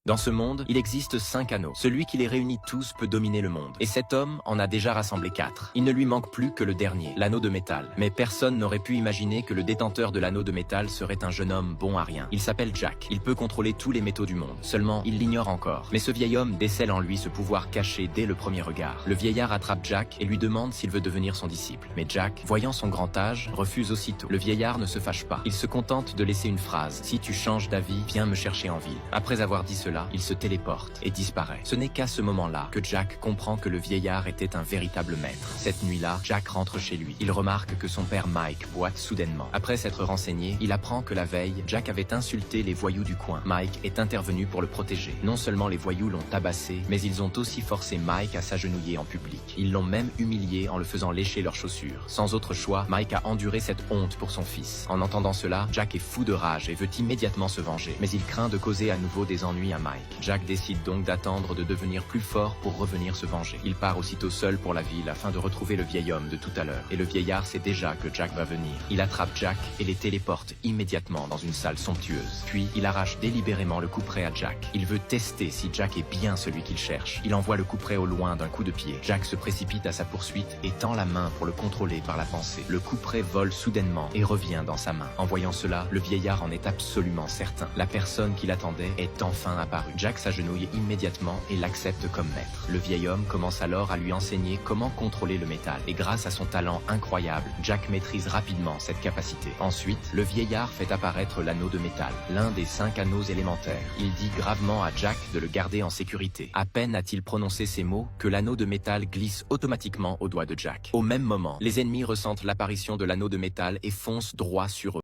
Dans ce monde, il existe 5 anneaux. Celui qui les réunit tous peut dominer le monde. Et cet homme en a déjà rassemblé 4. Il ne lui manque plus que le dernier, l'anneau de métal. Mais personne n'aurait pu imaginer que le détenteur de l'anneau de métal serait un jeune homme bon à rien. Il s'appelle Jack. Il peut contrôler tous les métaux du monde. Seulement, il l'ignore encore. Mais ce vieil homme décèle en lui ce pouvoir caché dès le premier regard. Le vieillard attrape Jack et lui demande s'il veut devenir son disciple. Mais Jack, voyant son grand âge, refuse aussitôt. Le vieillard ne se fâche pas. Il se contente de laisser une phrase. « Si tu changes d'avis, viens me chercher en ville. » Après avoir dit cela, il se téléporte et disparaît. Ce n'est qu'à ce moment-là que Jack comprend que le vieillard était un véritable maître. Cette nuit-là, Jack rentre chez lui. Il remarque que son père Mike boite soudainement. Après s'être renseigné, il apprend que la veille, Jack avait insulté les voyous du coin. Mike est intervenu pour le protéger. Non seulement les voyous l'ont tabassé, mais ils ont aussi forcé Mike à s'agenouiller en public. Ils l'ont même humilié en le faisant lécher leurs chaussures. Sans autre choix, Mike a enduré cette honte pour son fils. En entendant cela, Jack est fou de rage et veut immédiatement se venger. Mais il craint de causer à nouveau des ennuis à Mike. Jack décide donc d'attendre de devenir plus fort pour revenir se venger. Il part aussitôt seul pour la ville afin de retrouver le vieil homme de tout à l'heure. Et le vieillard sait déjà que Jack va venir. Il attrape Jack et les téléporte immédiatement dans une salle somptueuse. Puis il arrache délibérément le couperet à Jack. Il veut tester si Jack est bien celui qu'il cherche. Il envoie le couperet au loin d'un coup de pied. Jack se précipite à sa poursuite et tend la main pour le contrôler par la pensée. Le couperet vole soudainement et revient dans sa main. En voyant cela, le vieillard en est absolument certain. La personne qu'il attendait est enfin apparue. Jack s'agenouille immédiatement et l'accepte comme maître. Le vieil homme commence alors à lui enseigner comment contrôler le métal. Et grâce à son talent incroyable, Jack maîtrise rapidement cette capacité. Ensuite, le vieillard fait apparaître l'anneau de métal, l'un des 5 anneaux élémentaires. Il dit gravement à Jack de le garder en sécurité. À peine a-t-il prononcé ces mots que l'anneau de métal glisse automatiquement au doigt de Jack. Au même moment, les ennemis ressentent l'apparition de l'anneau de métal et foncent droit sur eux.